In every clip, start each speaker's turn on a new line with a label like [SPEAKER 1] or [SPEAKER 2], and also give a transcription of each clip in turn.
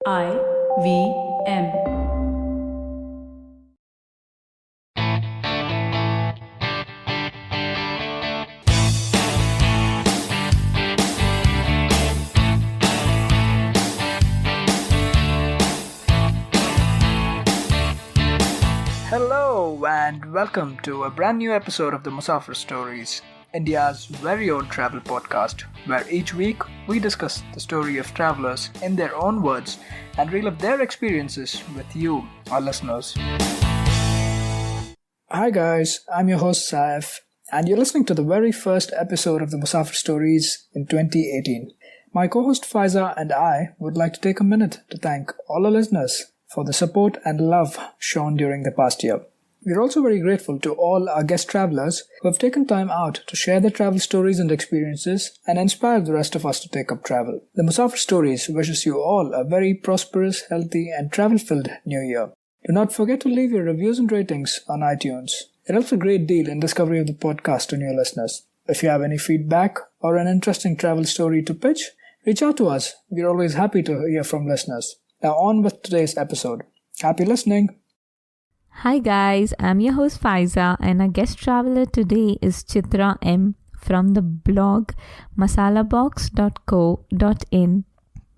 [SPEAKER 1] IVM.
[SPEAKER 2] Hello and welcome to a brand new episode of the Musafir Stories, India's very own travel podcast, where each week we discuss the story of travelers in their own words and relive their experiences with you, our listeners. Hi guys, I'm your host Saif, and you're listening to the very first episode of the Musafir Stories in 2018. My co-host Faiza and I would like to take a minute to thank all our listeners for the support and love shown during the past year. We're also very grateful to all our guest travelers who have taken time out to share their travel stories and experiences and inspire the rest of us to take up travel. The Musafir Stories wishes you all a very prosperous, healthy and travel-filled new year. Do not forget to leave your reviews and ratings on iTunes. It helps a great deal in discovery of the podcast to new listeners. If you have any feedback or an interesting travel story to pitch, reach out to us. We're always happy to hear from listeners. Now on with today's episode. Happy listening.
[SPEAKER 3] Hi guys, I'm your host Faiza and our guest traveler today is Chittra M from the blog masalabox.co.in.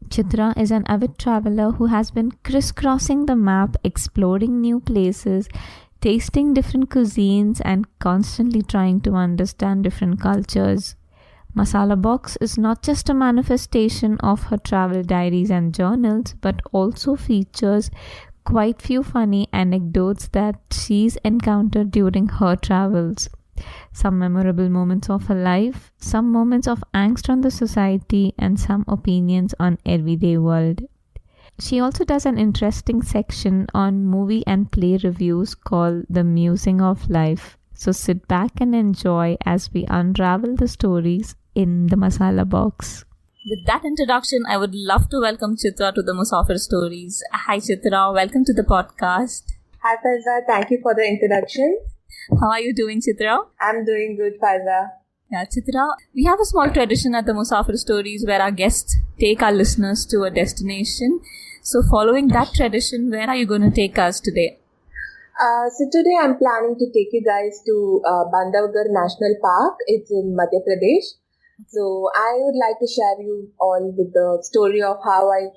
[SPEAKER 3] Chittra is an avid traveler who has been crisscrossing the map, exploring new places, tasting different cuisines and constantly trying to understand different cultures. Masala Box is not just a manifestation of her travel diaries and journals, but also features quite few funny anecdotes that she's encountered during her travels. Some memorable moments of her life, some moments of angst on the society, and some opinions on everyday world. She also does an interesting section on movie and play reviews called The Musing of Life. So sit back and enjoy as we unravel the stories in the Masala Box. With that introduction, I would love to welcome Chittra to the Musafir Stories. Hi Chittra, welcome to the podcast.
[SPEAKER 4] Hi Faiza, thank you for the introduction.
[SPEAKER 3] How are you doing, Chittra?
[SPEAKER 4] I'm doing good, Faiza.
[SPEAKER 3] Yeah, Chittra, we have a small tradition at the Musafir Stories where our guests take our listeners to a destination. So following that tradition, where are you going to take us today?
[SPEAKER 4] So today I'm planning to take you guys to Bandhavgarh National Park. It's in Madhya Pradesh. So I would like to share you all with the story of how I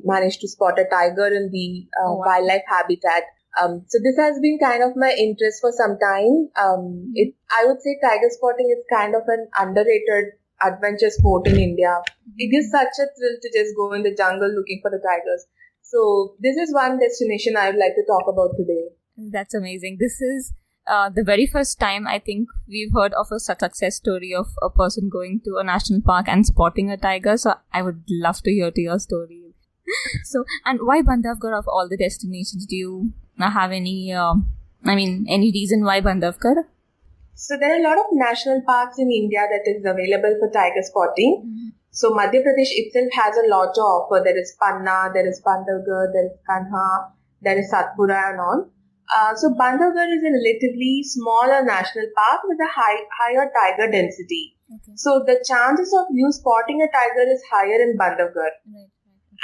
[SPEAKER 4] managed to spot a tiger in the wildlife habitat. So this has been kind of my interest for some time. I would say tiger spotting is kind of an underrated adventure sport in India. It is such a thrill to just go in the jungle looking for the tigers. So this is one destination I would like to talk about today.
[SPEAKER 3] That's amazing. This is the very first time I think we've heard of a success story of a person going to a national park and spotting a tiger. So I would love to hear your story. So, and why Bandhavgarh of all the destinations? Do you have any reason why Bandhavgarh?
[SPEAKER 4] So there are a lot of national parks in India that is available for tiger spotting. Mm-hmm. So Madhya Pradesh itself has a lot to offer. There is Panna, there is Bandhavgarh, there is Kanha, there is Satpura and all. So Bandhavgarh is a relatively smaller national park with a higher tiger density. Okay. So the chances of you spotting a tiger is higher in Bandhavgarh. Right.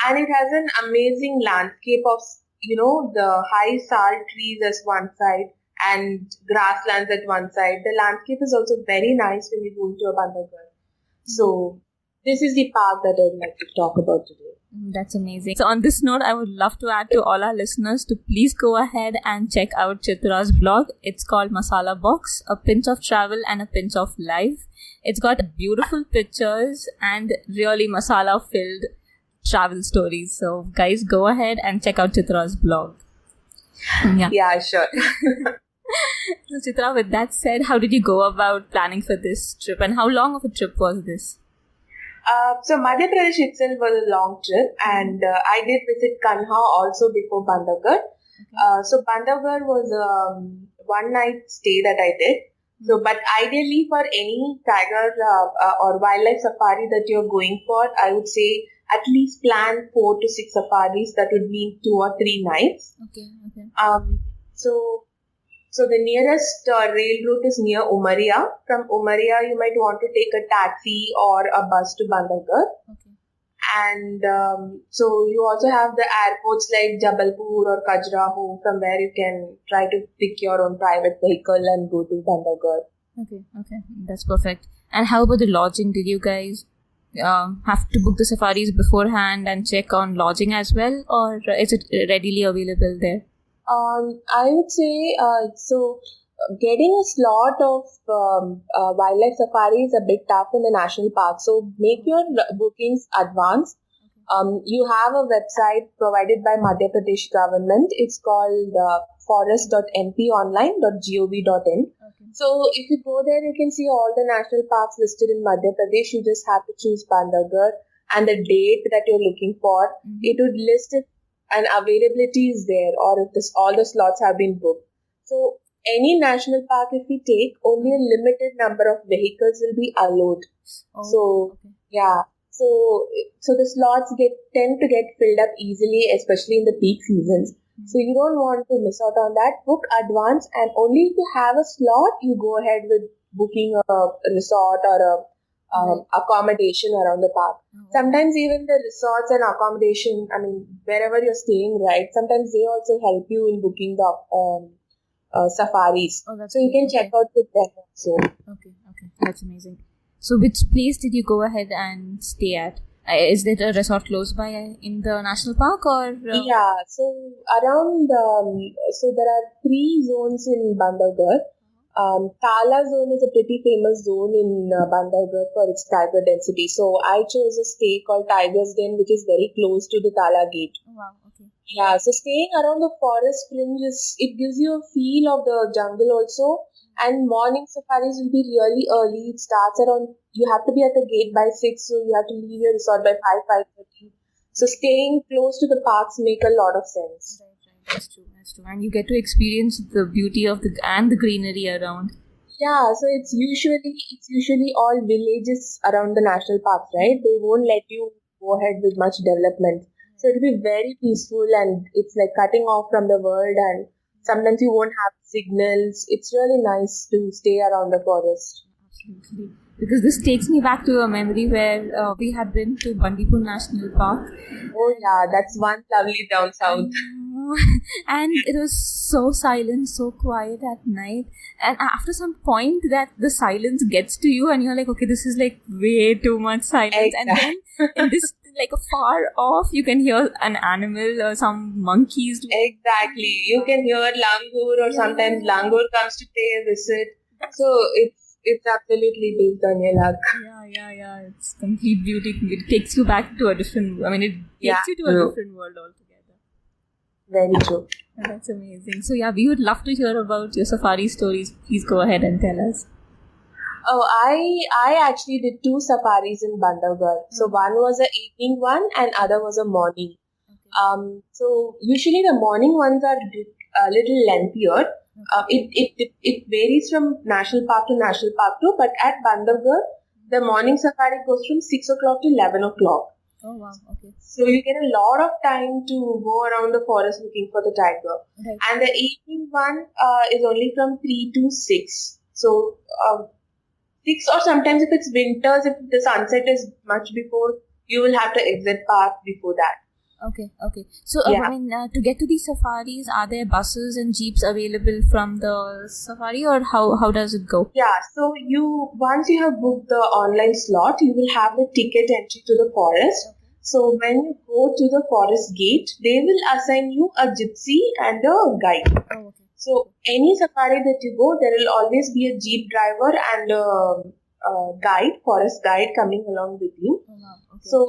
[SPEAKER 4] And it has an amazing landscape of, the high sal trees as one side and grasslands at one side. The landscape is also very nice when you go into a Bandhavgarh. So this is the park that I'd like to talk about today.
[SPEAKER 3] That's amazing. So on this note, I would love to add to all our listeners to please go ahead and check out Chittra's blog. It's called Masala Box, a pinch of travel and a pinch of life. It's got beautiful pictures and really masala-filled travel stories. So guys, go ahead and check out Chittra's blog.
[SPEAKER 4] Yeah, sure.
[SPEAKER 3] So Chittra, with that said, how did you go about planning for this trip and how long of a trip was this?
[SPEAKER 4] So Madhya Pradesh itself was a long trip and I did visit Kanha also before Bandhavgarh. Okay. So Bandhavgarh was a one night stay that I did. So, but ideally for any tiger or wildlife safari that you're going for, I would say at least plan 4 to 6 safaris. That would mean 2 or 3 nights. Okay. So the nearest rail route is near Umaria. From Umaria, you might want to take a taxi or a bus to Bandhavgarh. Okay. And so you also have the airports like Jabalpur or Khajuraho, from where you can try to pick your own private vehicle and go to Bandhavgarh.
[SPEAKER 3] Okay, that's perfect. And how about the lodging? Did you guys have to book the safaris beforehand and check on lodging as well, or is it readily available there?
[SPEAKER 4] I would say getting a slot of wildlife safari is a bit tough in the national park. So make your bookings advance. You have a website provided by Madhya Pradesh government. It's called forest.mponline.gov.in. So if you go there, you can see all the national parks listed in Madhya Pradesh. You just have to choose Bandhavgarh and the date that you're looking for. It would list it and availability is there, or if all the slots have been booked. So any national park, if we take, only a limited number of vehicles will be allowed. So the slots tend to get filled up easily, especially in the peak seasons. So you don't want to miss out on that. Book advance, and only if you have a slot, you go ahead with booking a resort or a accommodation around the park. Sometimes even the resorts and accommodation, wherever you're staying, right, sometimes they also help you in booking the safaris. So you can check out with them also.
[SPEAKER 3] Okay, that's amazing. So which place did you go ahead and stay at? Is there a resort close by in the national park, or?
[SPEAKER 4] Yeah, so around, so there are 3 zones in Bandhavgarh. Tala zone is a pretty famous zone in Bandhavgarh for its tiger density. So I chose a stay called Tiger's Den, which is very close to the Tala gate.
[SPEAKER 3] Wow, okay.
[SPEAKER 4] Yeah, so staying around the forest fringe it gives you a feel of the jungle also. And morning safaris will be really early. It starts around, you have to be at the gate by 6, so you have to leave your resort by 5:30. So staying close to the parks make a lot of sense.
[SPEAKER 3] Right. That's true. And you get to experience the beauty of the greenery around.
[SPEAKER 4] Yeah, so it's usually all villages around the national parks, right? They won't let you go ahead with much development. So it'll be very peaceful, and it's like cutting off from the world, and sometimes you won't have signals. It's really nice to stay around the forest.
[SPEAKER 3] Absolutely. Because this takes me back to a memory where we had been to Bandhavghar National Park.
[SPEAKER 4] Oh yeah, that's one lovely down south.
[SPEAKER 3] And it was so silent, so quiet at night. And after some point that the silence gets to you and you're like, okay, this is like way too much silence.
[SPEAKER 4] Exactly.
[SPEAKER 3] And then in this, like far off, you can hear an animal or some monkeys.
[SPEAKER 4] Exactly. You can hear langur, or sometimes langur comes to pay a visit. So it's absolutely based on your luck.
[SPEAKER 3] Yeah. It's complete beauty. It takes you back to a different, it takes you to a different world altogether.
[SPEAKER 4] Very true.
[SPEAKER 3] That's amazing. So we would love to hear about your safari stories. Please go ahead and tell us.
[SPEAKER 4] Oh, I actually did 2 safaris in Bandhavgarh. So one was an evening one and other was a morning. Okay. So usually the morning ones are a little lengthier. It varies from national park to national park too. But at Bandhavgarh, the morning safari goes from 6 o'clock to 11 o'clock.
[SPEAKER 3] Oh wow, okay.
[SPEAKER 4] So you get a lot of time to go around the forest looking for the tiger.
[SPEAKER 3] Right.
[SPEAKER 4] And the evening one is only from 3 to 6. So 6, or sometimes if it's winters, if the sunset is much before, you will have to exit park before that.
[SPEAKER 3] Okay. So, to get to these safaris, are there buses and jeeps available from the safari, or how does it go?
[SPEAKER 4] Yeah, so once you have booked the online slot, you will have the ticket entry to the forest. Okay. So when you go to the forest gate, they will assign you a gypsy and a guide. Oh, okay. So any safari that you go, there will always be a jeep driver and a forest guide coming along with you. Oh, wow. Okay. So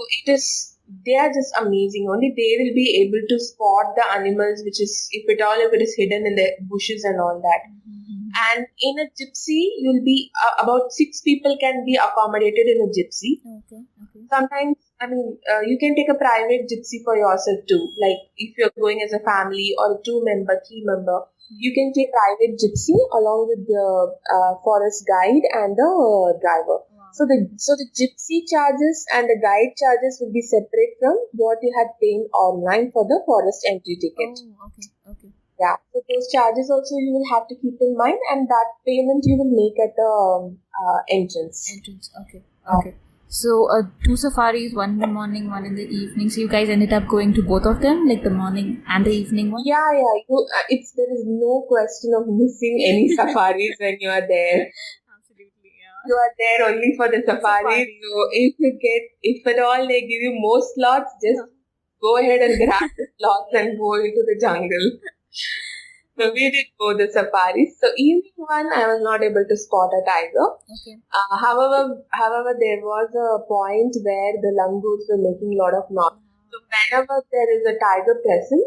[SPEAKER 4] they are just amazing. Only they will be able to spot the animals, which is, if it is hidden in the bushes and all that. Mm-hmm. And in a gypsy, you'll be about 6 people can be accommodated in a gypsy. Okay. Sometimes, you can take a private gypsy for yourself too. Like if you're going as a family or a 2-member, 3-member, you can take private gypsy along with the forest guide and the driver. So the gypsy charges and the guide charges will be separate from what you had paid online for the forest entry ticket.
[SPEAKER 3] Oh, okay.
[SPEAKER 4] Yeah, so those charges also you will have to keep in mind, and that payment you will make at the entrance.
[SPEAKER 3] Okay. So, two safaris, one in the morning, one in the evening. So, you guys ended up going to both of them, like the morning and the evening one?
[SPEAKER 4] Yeah. There is no question of missing any safaris when you are there.
[SPEAKER 3] Absolutely, yeah.
[SPEAKER 4] You are there only for the safaris. So if at all they give you more slots, just go ahead and grab the slots and go into the jungle. So we did go the safaris. So evening one, I was not able to spot a tiger.
[SPEAKER 3] Okay.
[SPEAKER 4] However, there was a point where the langurs were making a lot of noise. So whenever there is a tiger present,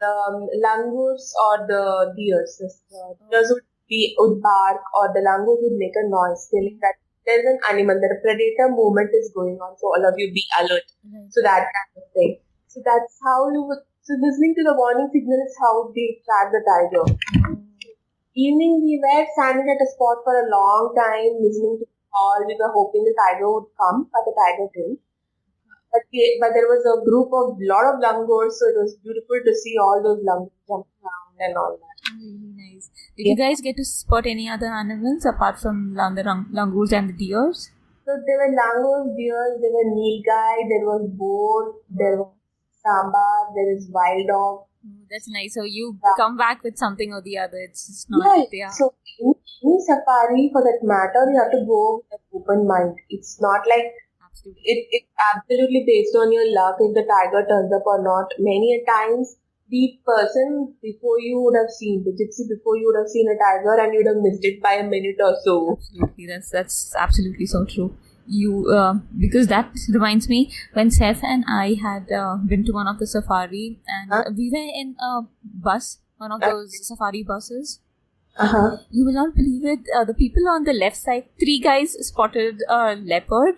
[SPEAKER 4] the langurs or the deers, would bark, or the langurs would make a noise telling that there is an animal, that a predator movement is going on. So all of you be alert. So that kind of thing. So that's how you would. So listening to the warning signal is how they track the tiger. Evening, we were standing at a spot for a long time, listening to the call. We were hoping the tiger would come, but the tiger didn't. But there was a group of lot of langurs, so it was beautiful to see all those langurs jumping around and all that.
[SPEAKER 3] Really nice. Did you guys get to spot any other animals apart from the langurs and the deers?
[SPEAKER 4] So there were langurs, deers, there were nilgai, there was boar, there was sambar, there is wild dog.
[SPEAKER 3] That's nice. So you come back with something or the other. It's just not.
[SPEAKER 4] Yeah. So any safari, for that matter, you have to go with an open mind. It's not like it's absolutely based on your luck if the tiger turns up or not. Many a times, the person before you would have seen, the gypsy before you would have seen a tiger, and you would have missed it by a minute or so.
[SPEAKER 3] Absolutely, that's absolutely so true. Because that reminds me when Seth and I had been to one of the safari, and we were in a bus, one of those safari buses. You will not believe it. The people on the left side, 3 guys spotted a leopard,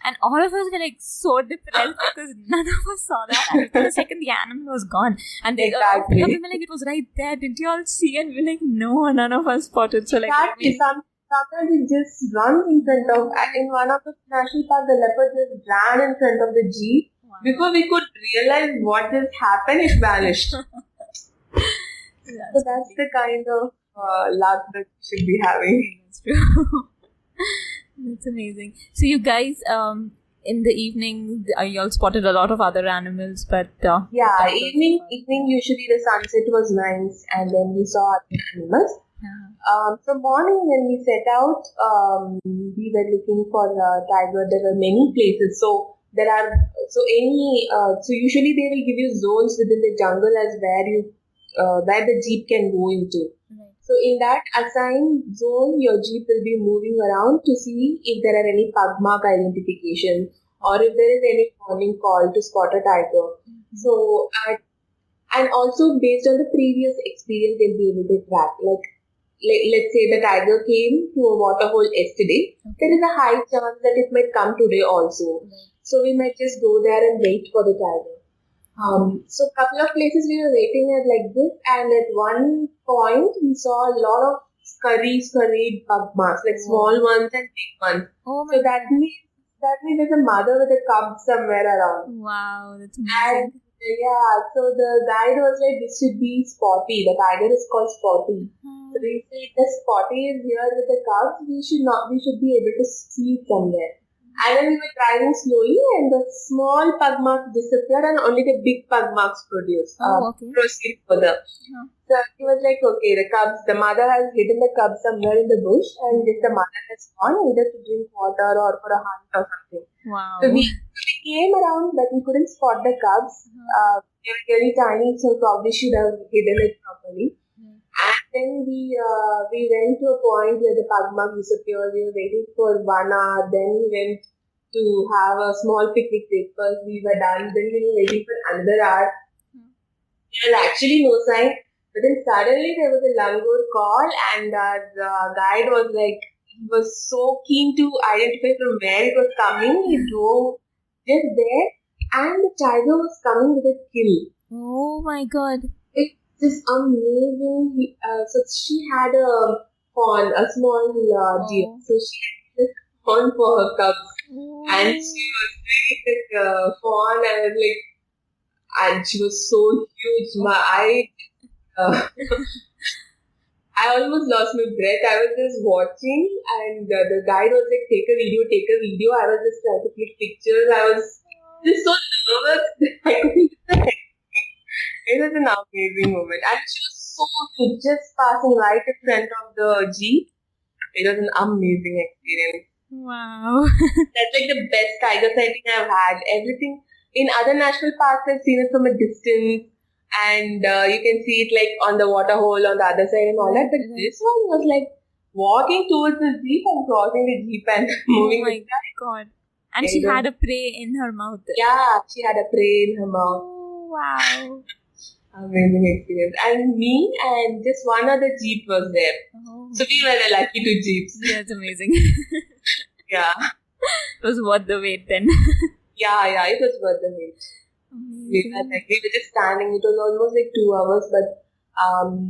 [SPEAKER 3] and all of us were like so depressed because none of us saw that. And for a second, the animal was gone, and they were like, "It was right there. Didn't you all see?" And we're like, "No, none of us spotted." So like,
[SPEAKER 4] sometimes it just runs in front of. In one of the national parks, the leopard just ran in front of the jeep. Wow. Before we could realize what just happened, it vanished. So that's the kind of luck that you should be having.
[SPEAKER 3] That's true. That's amazing. So you guys, in the evening, you all spotted a lot of other animals, but
[SPEAKER 4] evening usually the sunset was nice, and then we saw other animals. So morning when we set out, we were looking for a tiger. There were many places. So usually they will give you zones within the jungle as where the jeep can go into. Right. So in that assigned zone, your jeep will be moving around to see if there are any pug mark identification or if there is any warning call to spot a tiger. Mm-hmm. So and also based on the previous experience, they'll be able to track. Let's say the tiger came to a waterhole yesterday. Okay. There is a high chance that it might come today also. Right. So we might just go there and wait for the tiger. So a couple of places we were waiting at like this, and at one point we saw a lot of scurried pug marks, like small ones and big ones. Oh my! So that means there's a mother with a cub somewhere around.
[SPEAKER 3] Wow, that's amazing.
[SPEAKER 4] And so the guide was like, this should be Spotty. The tiger is called Spotty. So we said the Spotty is here with the cubs. We should be able to see it somewhere. And then we were driving slowly, and the small pug marks disappeared, and only the big pug marks proceed further. So he was like, okay, the mother has hidden the cubs somewhere in the bush, and if the mother has gone, either to drink water or for a hunt or something.
[SPEAKER 3] Wow.
[SPEAKER 4] So we came around, but we couldn't spot the cubs. They were very tiny, so probably should have hidden it properly. And then we went to a point where the pug mark disappeared. We were waiting for 1 hour. Then we went to have a small picnic breakfast. We were done. Then we were waiting for another hour. There was actually no sign. But then suddenly there was a langur call, and our guide was like, he was so keen to identify from where it was coming. He drove just there, and the tiger was coming with a kill.
[SPEAKER 3] Oh my God.
[SPEAKER 4] This amazing. So she had a fawn, a small deer. So she had this fawn for her cubs, and she was really like fawn, and she was so huge. I almost lost my breath. I was just watching, and the guide was like, take a video, take a video. I was just trying to click pictures. I was just so nervous. I couldn't. It was an amazing moment. And she was so cute, just passing right in front of the Jeep. It was an amazing experience.
[SPEAKER 3] Wow.
[SPEAKER 4] That's like the best tiger sighting I've had. Everything in other national parks, I've seen it from a distance, and you can see it like on the water hole on the other side and all that. But this one was like walking towards the jeep and crossing the jeep and moving.
[SPEAKER 3] Oh my god! And she had a prey in her mouth.
[SPEAKER 4] Yeah, she had a prey in her mouth.
[SPEAKER 3] Oh wow!
[SPEAKER 4] Amazing experience. And me and just one other jeep was there. Oh. So we were the lucky two jeeps.
[SPEAKER 3] Yeah, it's amazing.
[SPEAKER 4] Yeah.
[SPEAKER 3] It was worth the wait then.
[SPEAKER 4] Yeah, it was worth the wait. We were just standing. It was almost like 2 hours,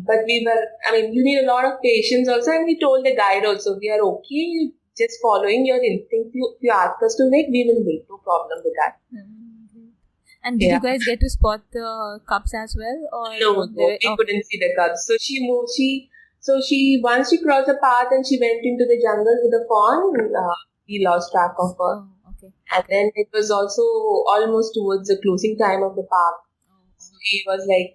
[SPEAKER 4] but we were, you need a lot of patience also, and we told the guide also, we are okay, just following your instinct. If you ask us to wait, we will wait. No problem with that.
[SPEAKER 3] And did you guys get to spot the cubs as well? Or
[SPEAKER 4] no, we couldn't see the cubs. So she moved. Once she crossed the path and she went into the jungle with the fawn, we lost track of her.
[SPEAKER 3] Oh, okay.
[SPEAKER 4] And then it was also almost towards the closing time of the park. So he was like,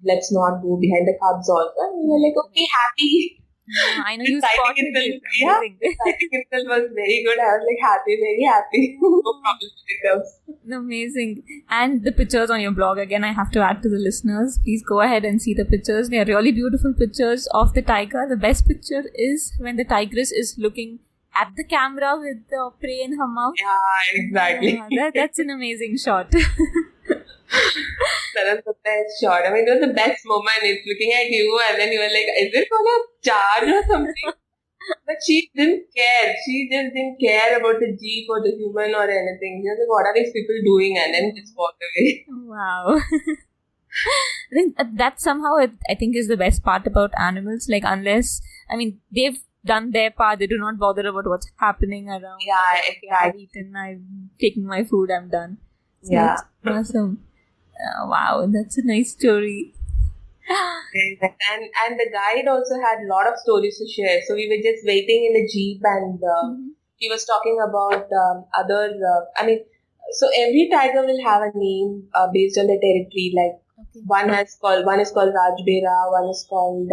[SPEAKER 4] let's not go behind the cubs also. And we were like, okay, happy.
[SPEAKER 3] Yeah, I know you spotted it.
[SPEAKER 4] Yeah, the sighting itself was very good. I was like happy, very happy. No problem with the cubs.
[SPEAKER 3] Amazing. And the pictures on your blog, again, I have to add to the listeners. Please go ahead and see the pictures. They are really beautiful pictures of the tiger. The best picture is when the tigress is looking at the camera with the prey in her mouth.
[SPEAKER 4] Yeah, exactly.
[SPEAKER 3] That's an amazing shot.
[SPEAKER 4] That was the best shot. It was the best moment. It's looking at you and then you were like, is it gonna charge or something? But she didn't care. She just didn't care about the jeep or the human or anything. She was like, what are these people doing? And then just walked away.
[SPEAKER 3] Wow. I think that somehow I think is the best part about animals. Like unless, they've done their part. They do not bother about what's happening around.
[SPEAKER 4] Yeah, exactly.
[SPEAKER 3] I've eaten, I'm taking my food, I'm done. So
[SPEAKER 4] yeah.
[SPEAKER 3] That's awesome. Wow, that's a nice story.
[SPEAKER 4] And the guide also had a lot of stories to share. So we were just waiting in the jeep and he was talking about so every tiger will have a name based on the territory. Like one is called Rajbera, one is called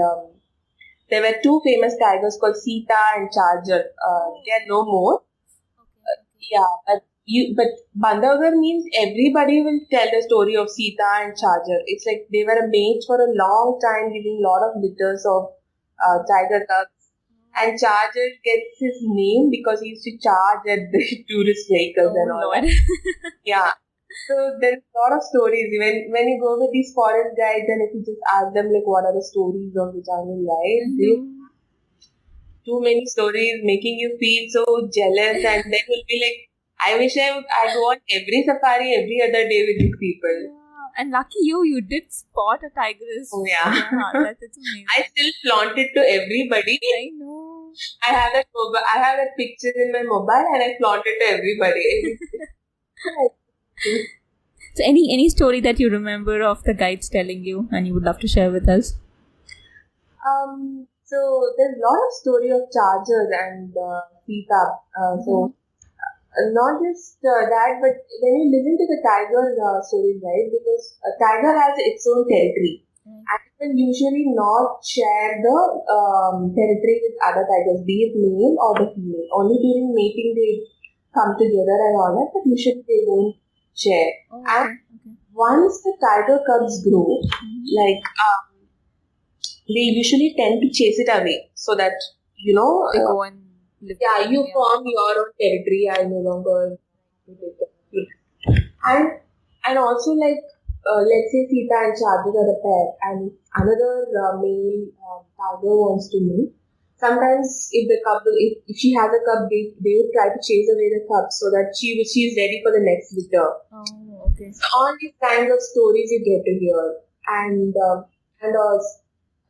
[SPEAKER 4] there were two famous tigers called Sita and Charger. They are no more. But Bandhavgarh means everybody will tell the story of Sita and Charger. It's like they were mates for a long time, giving a lot of litters of tiger cubs. And Charger gets his name because he used to charge at the tourist vehicles and all that. Yeah. So there's a lot of stories. When you go with these forest guides and if you just ask them like what are the stories of the jungle, right? They too many stories making you feel so jealous, and then you'll be like, I wish I go on every safari every other day with these people.
[SPEAKER 3] Yeah. And lucky you did spot a tigress.
[SPEAKER 4] Oh yeah.
[SPEAKER 3] That's amazing.
[SPEAKER 4] I still flaunt it to everybody.
[SPEAKER 3] I know.
[SPEAKER 4] I have that picture in my mobile and I flaunt it to everybody.
[SPEAKER 3] So any story that you remember of the guides telling you and you would love to share with us?
[SPEAKER 4] So there's a lot of story of Charger and Sita. Not just that, but when you listen to the tiger stories, right? Because a tiger has its own territory, and it will usually not share the territory with other tigers, be it male or the female. Only during mating they come together and all that, but usually they won't share. Once the tiger cubs grow, they usually tend to chase it away, so that
[SPEAKER 3] they go and live.
[SPEAKER 4] Yeah, you form your own territory. I no longer and also let's say Sita and Charger are a pair, and another male tiger wants to mate. Sometimes if she has a cub, they would try to chase away the cub so that she's ready for the next litter.
[SPEAKER 3] Oh, okay.
[SPEAKER 4] So all these kinds of stories you get to hear, and also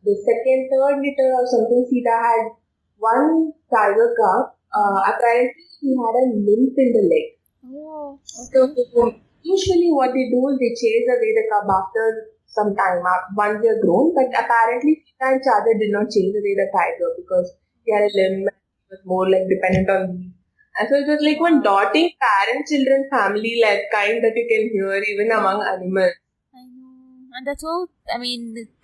[SPEAKER 4] the second, third litter or something, Sita had one tiger cub. Apparently he had a limp in the leg.
[SPEAKER 3] Oh, okay.
[SPEAKER 4] Usually what they do is they chase away the cub after some time, once they're grown. But apparently Sita and Chajar did not chase away the tiger because he had a limb and he was more like dependent on these. And so it was like one dotting parent-children family like kind that you can hear even among animals.
[SPEAKER 3] I know. And that's so,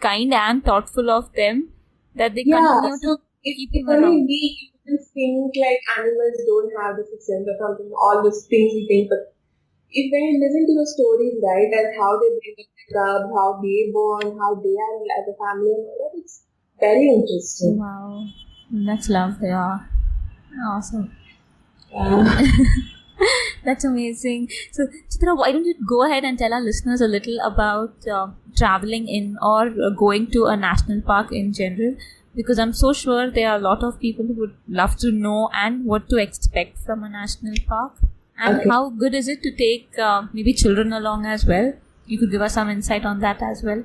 [SPEAKER 3] kind and thoughtful of them that they continue to keep him around.
[SPEAKER 4] We think like animals don't have the sixth sense or something, all those things we think, but if when you listen to the stories, right, as how they bring up the cub, how they born, how they are as a family and all that, it's very interesting.
[SPEAKER 3] Wow. That's love, yeah. Awesome.
[SPEAKER 4] Yeah.
[SPEAKER 3] That's amazing. So, Chittra, why don't you go ahead and tell our listeners a little about traveling in or going to a national park in general? Because I'm so sure there are a lot of people who would love to know and what to expect from a national park. And how good is it to take maybe children along as well? You could give us some insight on that as well.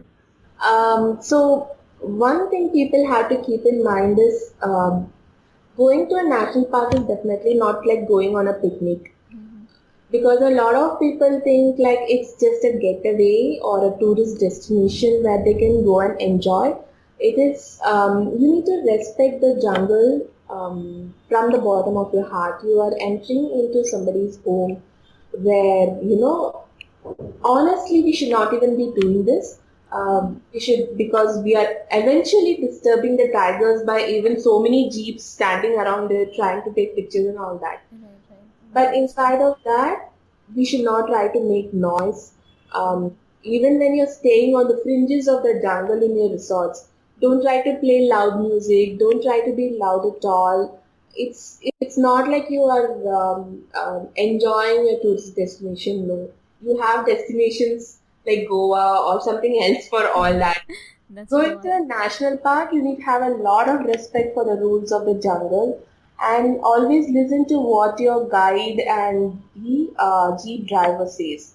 [SPEAKER 4] So, one thing people have to keep in mind is going to a national park is definitely not like going on a picnic. Because a lot of people think like it's just a getaway or a tourist destination where they can go and enjoy. It is, you need to respect the jungle from the bottom of your heart. You are entering into somebody's home where, honestly, we should not even be doing this. We should, because we are eventually disturbing the tigers by even so many jeeps standing around there trying to take pictures and all that. But in spite of that, we should not try to make noise. Even when you're staying on the fringes of the jungle in your resorts, don't try to play loud music. Don't try to be loud at all. It's not like you are enjoying a tourist destination. No, you have destinations like Goa or something else for all that. Going to a national park, you need to have a lot of respect for the rules of the jungle and always listen to what your guide and the jeep driver says.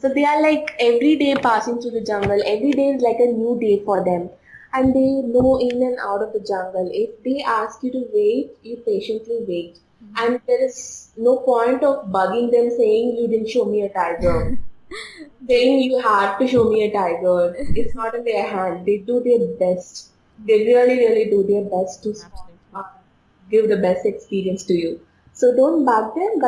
[SPEAKER 4] So they are like every day passing through the jungle. Every day is like a new day for them. And they know in and out of the jungle. If they ask you to wait, you patiently wait. And there is no point of bugging them saying you didn't show me a tiger. Saying you had to show me a tiger. It's not in their hand. They do their best. They really, really do their best to give the best experience to you. So don't bug them,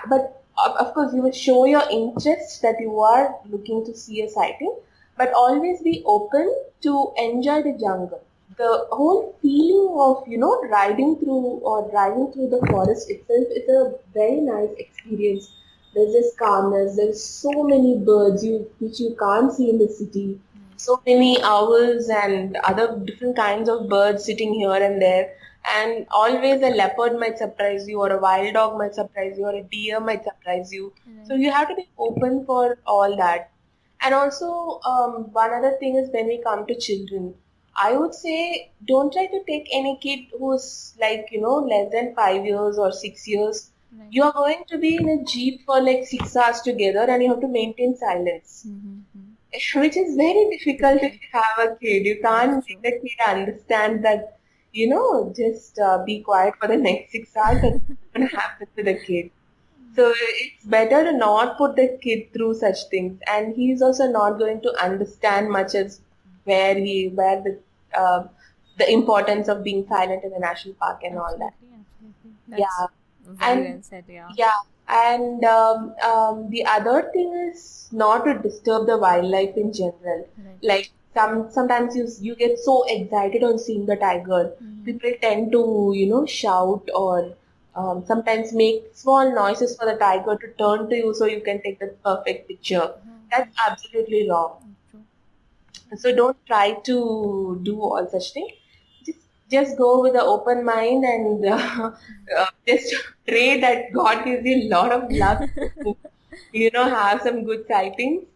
[SPEAKER 4] but of course, you will show your interest that you are looking to see a sighting, but always be open to enjoy the jungle. The whole feeling of, riding through or driving through the forest itself is a very nice experience. There's this calmness, there's so many birds which you can't see in the city. So many owls and other different kinds of birds sitting here and there. And always a leopard might surprise you, or a wild dog might surprise you, or a deer might surprise you. So you have to be open for all that. And also, one other thing is when we come to children, I would say don't try to take any kid who's like, less than 5 years or 6 years. You are going to be in a jeep for like 6 hours together and you have to maintain silence. Which is very difficult if you have a kid. You can't make the kid understand that just be quiet for the next 6 hours. That's going to happen to the kid. So it's better to not put the kid through such things. And he's also not going to understand much as where the importance of being silent in the national park and all that.
[SPEAKER 3] That's very well said,
[SPEAKER 4] Yeah. And the other thing is not to disturb the wildlife in general. Like sometimes you get so excited on seeing the tiger. People tend to shout or sometimes make small noises for the tiger to turn to you so you can take the perfect picture. That's absolutely wrong. So don't try to do all such things. Just go with an open mind and just pray that God gives you a lot of luck to, have some good sightings.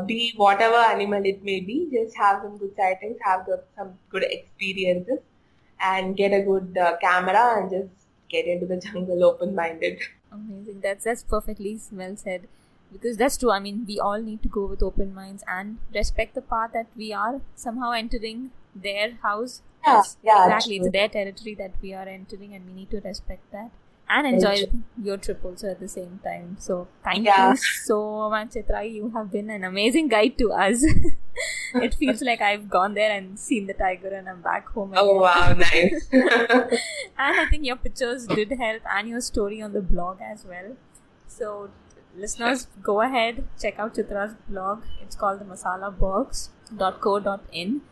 [SPEAKER 4] Be whatever animal it may be, just have some good sightings, have some good experiences, and get a good camera and just get into the jungle open-minded.
[SPEAKER 3] Amazing. That's perfectly well said. Because that's true. I mean, we all need to go with open minds and respect the part that we are somehow entering their house.
[SPEAKER 4] Yeah,
[SPEAKER 3] Exactly.
[SPEAKER 4] true.
[SPEAKER 3] It's their territory that we are entering and we need to respect that. and enjoy your trip also at the same time. So thank you so much, Chittra. You have been an amazing guide to us. It feels like I've gone there and seen the tiger and I'm back home again.
[SPEAKER 4] Oh wow, nice.
[SPEAKER 3] And I think your pictures did help and your story on the blog as well. So listeners, go ahead, check out Chitra's blog. It's called the masalabox.co.in.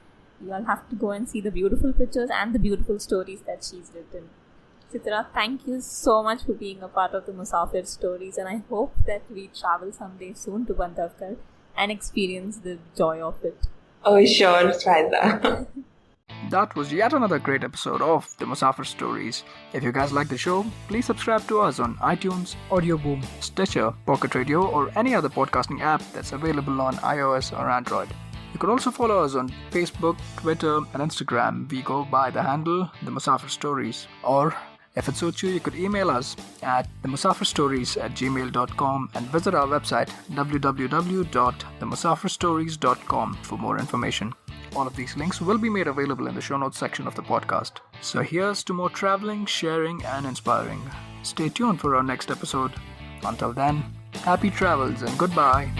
[SPEAKER 3] You all have to go and see the beautiful pictures and the beautiful stories that she's written. Chittra, thank you so much for being a part of the Musafir Stories, and I hope that we travel someday soon to Bandhavgarh and experience the joy of it.
[SPEAKER 4] Oh, sure, Faiza.
[SPEAKER 2] That was yet another great episode of the Musafir Stories. If you guys like the show, please subscribe to us on iTunes, Audioboom, Stitcher, Pocket Radio, or any other podcasting app that's available on iOS or Android. You could also follow us on Facebook, Twitter, and Instagram. We go by the handle The Musafir Stories. Or, if it suits you, you could email us at themusafirstories@gmail.com and visit our website www.themusafirstories.com for more information. All of these links will be made available in the show notes section of the podcast. So here's to more traveling, sharing, and inspiring. Stay tuned for our next episode. Until then, happy travels and goodbye.